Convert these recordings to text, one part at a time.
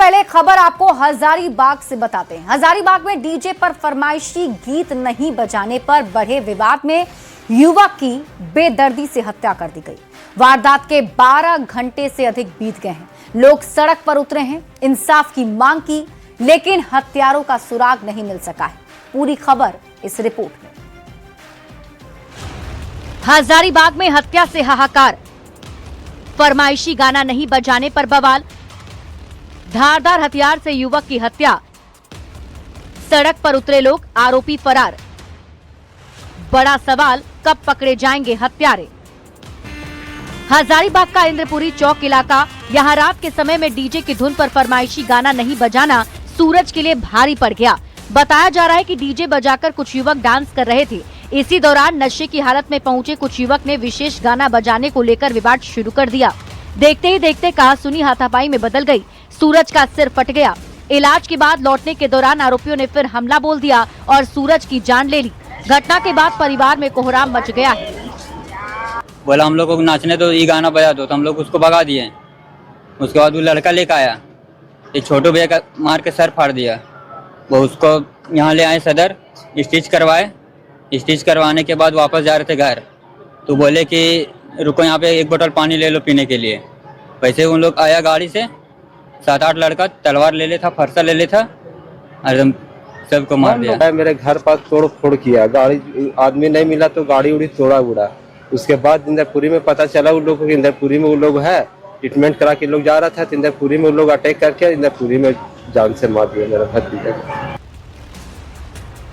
पहले खबर आपको हजारीबाग से बताते हैं। हजारीबाग में डीजे पर फरमाइशी गीत नहीं बजाने पर बढ़े विवाद में युवक की बेदर्दी से हत्या कर दी गई। वारदात के 12 घंटे से अधिक बीत गए हैं। लोग सड़क पर उतरे हैं, इंसाफ की मांग की, लेकिन हत्यारों का सुराग नहीं मिल सका है। पूरी खबर इस रिपोर्ट में। हजारीबाग में हत्या से हाहाकार, फरमाइशी गाना नहीं बजाने पर बवाल, धारदार हथियार से युवक की हत्या, सड़क पर उतरे लोग, आरोपी फरार। बड़ा सवाल, कब पकड़े जाएंगे हत्यारे। हजारीबाग का इंद्रपुरी चौक इलाका, यहां रात के समय में डीजे की धुन पर फरमाइशी गाना नहीं बजाना सूरज के लिए भारी पड़ गया। बताया जा रहा है कि डीजे बजाकर कुछ युवक डांस कर रहे थे। इसी दौरान नशे की हालत में पहुंचे कुछ युवक ने विशेष गाना बजाने को लेकर विवाद शुरू कर दिया। देखते ही देखते कहासुनी हाथापाई में बदल गई। सूरज का सिर फट गया। इलाज के बाद लौटने के दौरान आरोपियों ने फिर हमला बोल दिया और सूरज की जान ले ली। घटना के बाद परिवार में कोहराम मच गया है। बोला हम लोग को नाचने तो ये गाना बजा दो, तो हम लोग उसको भगा दिए। उसके बाद वो लड़का लेकर आया, एक छोटू भैया का मार के सर फाड़ दिया। वो उसको यहाँ ले आए सदर, स्टिच करवाए। स्टिच करवाने के बाद वापस जा रहे थे घर, तो बोले कि रुको यहाँ पे एक बोतल पानी ले लो पीने के लिए। वैसे उन लोग आया गाड़ी से, 7-8 लड़का तलवार ले लेता, फरसा ले लेता, एकदम सबको मार दिया। मेरे घर पास तोड़ फोड़ किया, गाड़ी आदमी नहीं मिला तो गाड़ी उड़ी तोड़ा उड़ा। उसके बाद इंद्रपुरी में पता चला उन लोगों को, इंद्रपुरी में वो लोग है, ट्रीटमेंट करा के लोग जा रहा था, तो इंद्रपुरी में वो लोग अटैक करके इंद्रपुरी में जान से मार दिया मेरा भतीजा।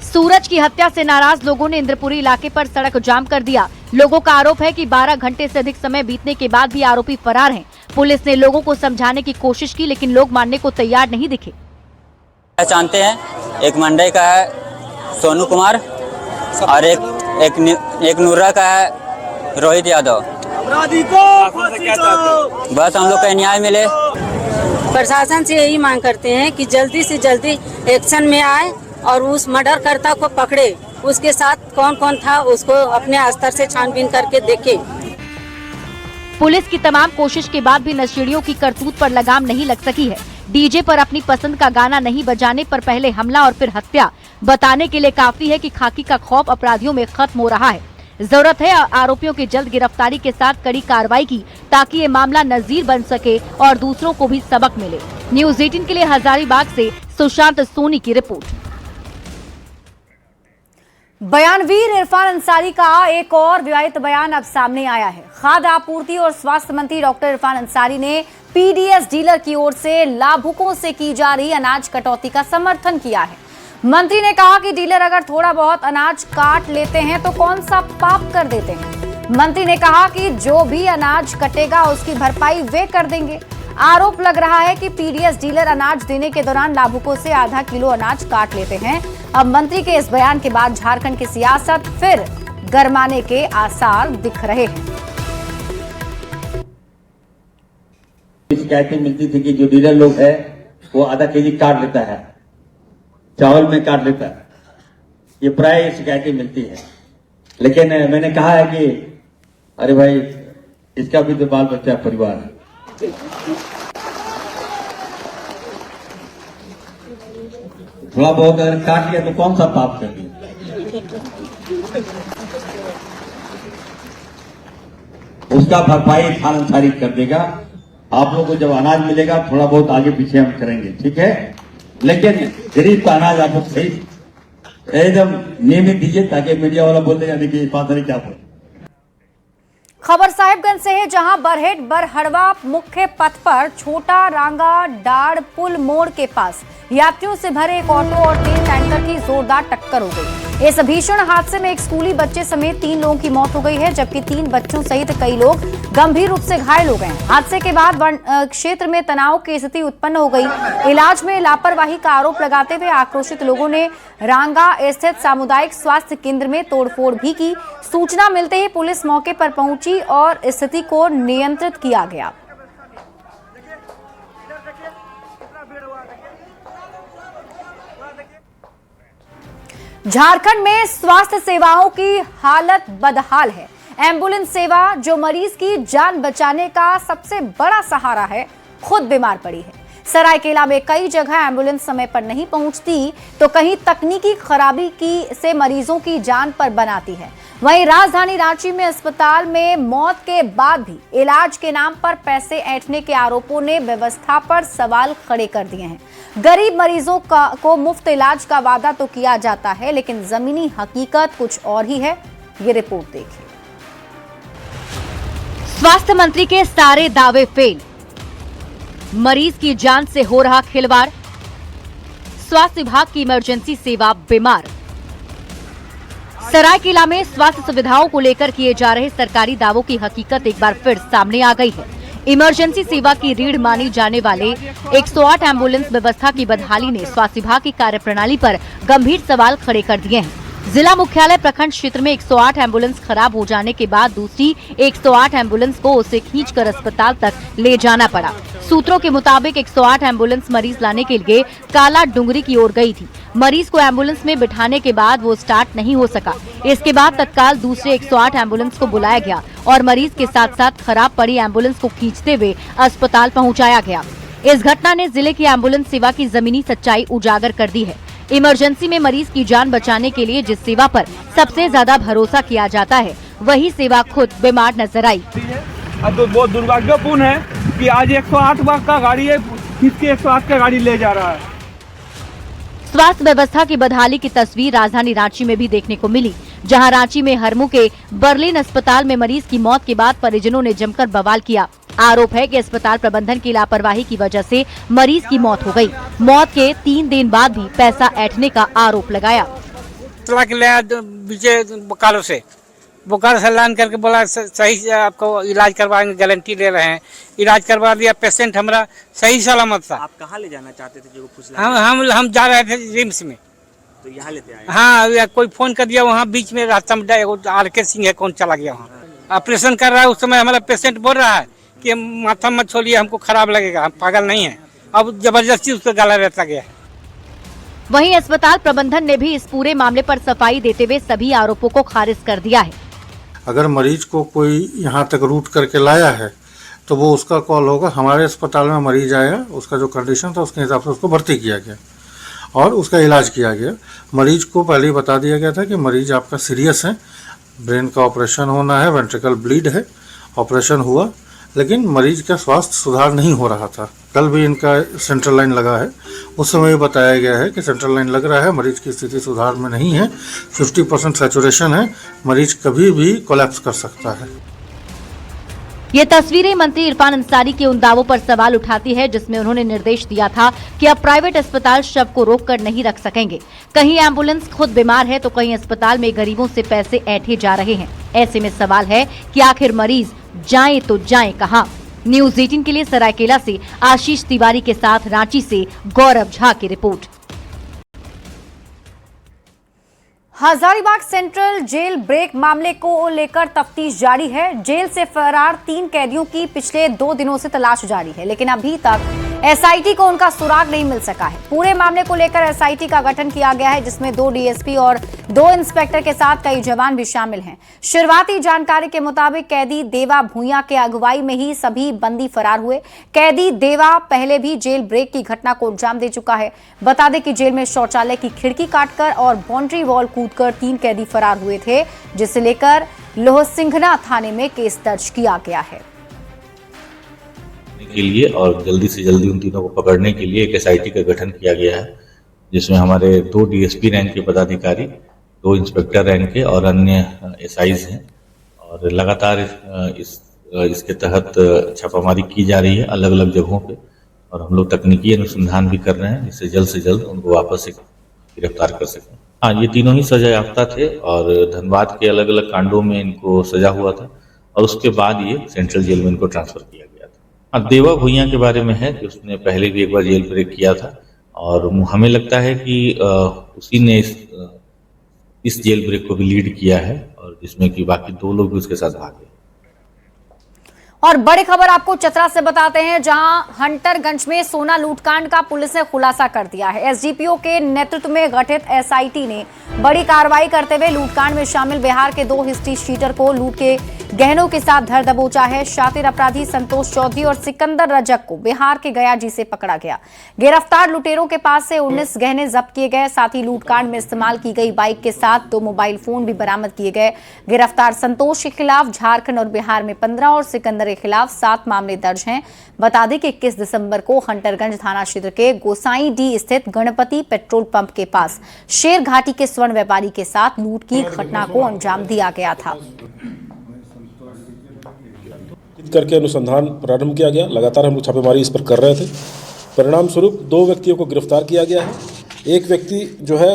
सूरज की हत्या से नाराज लोगों ने इंद्रपुरी इलाके पर सड़क जाम कर दिया। लोगों का आरोप है कि 12 घंटे से अधिक समय बीतने के बाद भी आरोपी फरार हैं। पुलिस ने लोगों को समझाने की कोशिश की, लेकिन लोग मानने को तैयार नहीं दिखे। पहचानते हैं, एक मंडई का है सोनू कुमार और एक नूरा का है रोहित यादव। बस हम लोग का न्याय मिले। प्रशासन से यही मांग करते हैं कि जल्दी से जल्दी एक्शन में आए और उस मर्डर कर्ता को पकड़े। उसके साथ कौन कौन था उसको अपने स्तर से छानबीन करके देखे। पुलिस की तमाम कोशिश के बाद भी नशेड़ियों की करतूत पर लगाम नहीं लग सकी है। डीजे पर अपनी पसंद का गाना नहीं बजाने पर पहले हमला और फिर हत्या बताने के लिए काफी है कि खाकी का खौफ अपराधियों में खत्म हो रहा है। जरूरत है आरोपियों की जल्द गिरफ्तारी के साथ कड़ी कार्रवाई की, ताकि ये मामला नजीर बन सके और दूसरों को भी सबक मिले। न्यूज़ 18 के लिए हजारीबाग से सुशांत सोनी की रिपोर्ट। बयानवीर इरफान अंसारी का एक और विवादित बयान अब सामने आया है। खाद्य आपूर्ति और स्वास्थ्य मंत्री डॉक्टर इरफान अंसारी ने पीडीएस डीलर की ओर से लाभुकों से की जा रही अनाज कटौती का समर्थन किया है। मंत्री ने कहा कि डीलर अगर थोड़ा बहुत अनाज काट लेते हैं तो कौन सा पाप कर देते हैं। मंत्री ने कहा कि जो भी अनाज कटेगा उसकी भरपाई वे कर देंगे। आरोप लग रहा है कि पीडीएस डीलर अनाज देने के दौरान लाभुकों से आधा किलो अनाज काट लेते हैं। अब मंत्री के इस बयान के बाद झारखंड की सियासत फिर गरमाने के आसार दिख रहे हैं। शिकायतें मिलती थी कि जो डीलर लोग है वो आधा केजी काट लेता है, चावल में काट लेता है। ये प्राय शिकायतें मिलती है, लेकिन मैंने कहा है कि अरे भाई इसका भी तो बाल बच्चा परिवार है। थोड़ा बहुत अगर काट लिया तो कौन सा पाप कर दिया। उसका भरपाई खान अंसारी कर देगा। आप लोगों को जब अनाज मिलेगा थोड़ा बहुत आगे पीछे हम करेंगे, ठीक है, लेकिन गरीब का अनाज आप लोग सही एकदम नियमित दीजिए, ताकि मीडिया वाला बोल देगा देखिए पास नहीं क्या बोल। खबर साहिबगंज से है, जहां बरहेट बरहड़वा मुख्य पथ पर छोटा रांगा डाड़ पुल मोड़ के पास यात्रियों से भरे एक ऑटो और तेल टैंकर की जोरदार टक्कर हो गई। इस भीषण हादसे में एक स्कूली बच्चे समेत 3 लोगों की मौत हो गई है, जबकि 3 बच्चों सहित कई लोग गंभीर रूप से घायल हो गए। हादसे के बाद क्षेत्र में तनाव की स्थिति उत्पन्न हो गई। इलाज में लापरवाही का आरोप लगाते हुए आक्रोशित लोगों ने रांगा स्थित सामुदायिक स्वास्थ्य केंद्र में तोड़फोड़ भी की। सूचना मिलते ही पुलिस मौके पर पहुंची और स्थिति को नियंत्रित किया गया। झारखंड में स्वास्थ्य सेवाओं की हालत बदहाल है। एम्बुलेंस सेवा, जो मरीज की जान बचाने का सबसे बड़ा सहारा है, खुद बीमार पड़ी है। सरायकेला में कई जगह एम्बुलेंस समय पर नहीं पहुंचती तो कहीं तकनीकी खराबी से मरीजों की जान पर बनाती है। वहीं राजधानी रांची में अस्पताल में मौत के बाद भी इलाज के नाम पर पैसे ऐंठने के आरोपों ने व्यवस्था पर सवाल खड़े कर दिए हैं। गरीब मरीजों को मुफ्त इलाज का वादा तो किया जाता है, लेकिन जमीनी हकीकत कुछ और ही है। ये रिपोर्ट देखिए। स्वास्थ्य मंत्री के सारे दावे फेल, मरीज की जान से हो रहा खिलवाड़, स्वास्थ्य विभाग की इमरजेंसी सेवा बीमार। सरायकेला में स्वास्थ्य सुविधाओं को लेकर किए जा रहे सरकारी दावों की हकीकत एक बार फिर सामने आ गई है। इमरजेंसी सेवा की रीढ़ मानी जाने वाले 108 एम्बुलेंस व्यवस्था की बदहाली ने स्वास्थ्य विभाग की कार्यप्रणाली पर गंभीर सवाल खड़े कर दिए हैं। जिला मुख्यालय प्रखंड क्षेत्र में 108 एम्बुलेंस खराब हो जाने के बाद दूसरी 108 एम्बुलेंस को उसे खींचकर अस्पताल तक ले जाना पड़ा। सूत्रों के मुताबिक 108 एम्बुलेंस मरीज लाने के लिए काला डुंगरी की ओर गई थी। मरीज को एम्बुलेंस में बिठाने के बाद वो स्टार्ट नहीं हो सका। इसके बाद तत्काल दूसरे 108 एम्बुलेंस को बुलाया गया और मरीज के साथ साथ खराब पड़ी एम्बुलेंस को खींचते हुए अस्पताल पहुंचाया गया। इस घटना ने जिले की एम्बुलेंस सेवा की जमीनी सच्चाई उजागर कर दी है। इमरजेंसी में मरीज की जान बचाने के लिए जिस सेवा पर सबसे ज्यादा भरोसा किया जाता है, वही सेवा खुद बीमार नजर आई। तो बहुत दुर्भाग्यपूर्ण है कि आज 108 का गाड़ी है, किसके 108 का गाड़ी ले जा रहा है। स्वास्थ्य व्यवस्था की बदहाली की तस्वीर राजधानी रांची में भी देखने को मिली, जहां रांची में हरमू के बर्लिन अस्पताल में मरीज की मौत के बाद परिजनों ने जमकर बवाल किया। आरोप है कि अस्पताल प्रबंधन की लापरवाही की वजह से मरीज की मौत हो गई। मौत के 3 दिन बाद भी पैसा ऐंठने का आरोप लगाया। बोकारो से लान करके बोला सही से आपको इलाज करवाएंगे, गारंटी ले रहे हैं। इलाज करवा दिया, पेशेंट हमारा सही सलामत था। आप कहाँ ले जाना चाहते थे जो पूछ हम जा रहे थे रिम्स में, तो यहाँ लेते आए? हाँ, कोई फोन कर दिया, वहाँ बीच में रास्ता में RK सिंह है, कौन चला गया वहाँ ऑपरेशन कर रहा है। उस समय हमारा पेशेंट बोल रहा है कि माथा मत छोड़िए, हमको खराब लगेगा, हम पागल नहीं है। अब जबरदस्ती उसको गला रहता गया। वहीं अस्पताल प्रबंधन ने भी इस पूरे मामले पर सफाई देते हुए सभी आरोपों को खारिज कर दिया है। अगर मरीज को कोई यहाँ तक रूट करके लाया है तो वो उसका कॉल होगा। हमारे अस्पताल में मरीज आया, उसका जो कंडीशन था उसके हिसाब से उसको भर्ती किया गया और उसका इलाज किया गया। मरीज को पहले ही बता दिया गया था कि मरीज आपका सीरियस है, ब्रेन का ऑपरेशन होना है, वेंट्रिकल ब्लीड है। ऑपरेशन हुआ, लेकिन मरीज का स्वास्थ्य सुधार नहीं हो रहा था। कल भी इनका सेंट्रल लाइन लगा है, उस समय बताया गया है कि सेंट्रल लाइन लग रहा है, मरीज की स्थिति सुधार में नहीं है, 50% सैचुरेशन है, मरीज कभी भी कोलैप्स कर सकता है। ये तस्वीरें मंत्री इरफान अंसारी के उन दावों पर सवाल उठाती है जिसमें उन्होंने निर्देश दिया था कि अब प्राइवेट अस्पताल शव को रोककर नहीं रख सकेंगे। कहीं एम्बुलेंस खुद बीमार है तो कहीं अस्पताल में गरीबों से पैसे ऐंठे जा रहे हैं। ऐसे में सवाल है कि आखिर मरीज जाएं तो जाएं कहां। न्यूज़ 18 के लिए सरायकेला से आशीष तिवारी के साथ रांची से गौरव झा की report. Hazaribagh central jail break मामले को लेकर तफ्तीश जारी है। जेल से फरार 3 कैदियों की पिछले 2 दिनों से तलाश जारी है, लेकिन अभी तक SIT को उनका सुराग नहीं मिल सका है। पूरे मामले को लेकर SIT का गठन किया गया है, जिसमें 2 DSP और 2 इंस्पेक्टर के साथ कई जवान भी शामिल हैं। शुरुआती जानकारी के मुताबिक कैदी देवा भूंया के अगुवाई में ही सभी बंदी फरार हुए। कैदी देवा पहले भी जेल ब्रेक की घटना को अंजाम दे चुका है। बता दें कि जेल में शौचालय की खिड़की काटकर और बाउंड्री वॉल कूदकर 3 कैदी फरार हुए थे, जिसे लेकर लोहसिंघना थाने में केस दर्ज किया गया है। के लिए और जल्दी से जल्दी उन तीनों को पकड़ने के लिए एक SIT का गठन किया गया है, जिसमें हमारे 2 DSP रैंक के पदाधिकारी, 2 इंस्पेक्टर रैंक के और अन्य SIs हैं। और लगातार इसके तहत छापामारी की जा रही है अलग अलग जगहों पे, और हम लोग तकनीकी अनुसंधान भी कर रहे हैं जिससे जल्द से जल्द उनको वापस से गिरफ्तार कर सकें। हाँ, ये तीनों ही सजा याफ्ता थे और धनबाद के अलग अलग कांडों में इनको सजा हुआ था और उसके बाद ये सेंट्रल जेल में इनको ट्रांसफर किया गया था। हाँ, देवा भूंया के बारे में है कि उसने पहले भी एक बार जेल ब्रेक किया था और हमें लगता है कि उसी ने इस जेल ब्रेक को भी लीड किया है, और जिसमें कि बाकी 2 लोग भी उसके साथ भागे। और बड़ी खबर आपको चतरा से बताते हैं, जहां हंटरगंज में सोना लूटकांड का पुलिस ने खुलासा कर दिया है। SDPO के नेतृत्व में गठित SIT ने बड़ी कार्रवाई करते हुए लूटकांड में शामिल बिहार के 2 हिस्ट्री शीटर को लूट के गहनों के साथ धर दबोचा है। शातिर अपराधी संतोष चौधरी और सिकंदर रजक को बिहार के गयाजी से पकड़ा गया। गिरफ्तार लुटेरों के पास से 19 गहने जब्त किए गए। साथ ही लूटकांड में इस्तेमाल की गई बाइक के साथ 2 मोबाइल फोन भी बरामद किए गए। गिरफ्तार संतोष के खिलाफ झारखंड और बिहार में 15 और सिकंदर के खिलाफ 7 मामले दर्ज हैं। बता दें कि 21 दिसंबर को हंटरगंज थाना क्षेत्र के गोसाईडीह स्थित गणपति पेट्रोल पंप के पास शेर घाटी के स्वर्ण व्यापारी के साथ लूट की घटना को अंजाम दिया गया था। करके अनुसंधान प्रारंभ किया गया। लगातार हम लोग छापेमारी इस पर कर रहे थे। परिणाम स्वरूप 2 व्यक्तियों को गिरफ्तार किया गया है। एक व्यक्ति जो है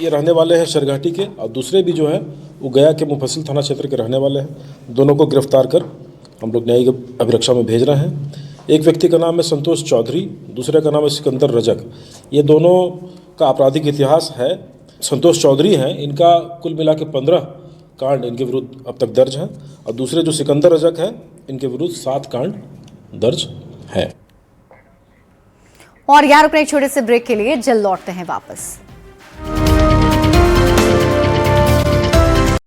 ये रहने वाले हैं शेरघाटी के और दूसरे भी जो है वो गया के मुफस्सिल थाना क्षेत्र के रहने वाले हैं। दोनों को गिरफ्तार कर हम लोग न्यायिक अभिरक्षा में भेज रहे हैं। एक व्यक्ति का नाम है संतोष चौधरी, दूसरे का नाम है सिकंदर रजक। ये दोनों का आपराधिक इतिहास है। संतोष चौधरी हैं, इनका कुल मिला के 15 कांड इनके विरुद्ध अब तक दर्ज हैं और दूसरे जो सिकंदर रजक हैं इनके विरुद्ध 7 कांड दर्ज है। और यहाँ रुकने एक छोटे से ब्रेक के लिए जल्द लौटते हैं वापस।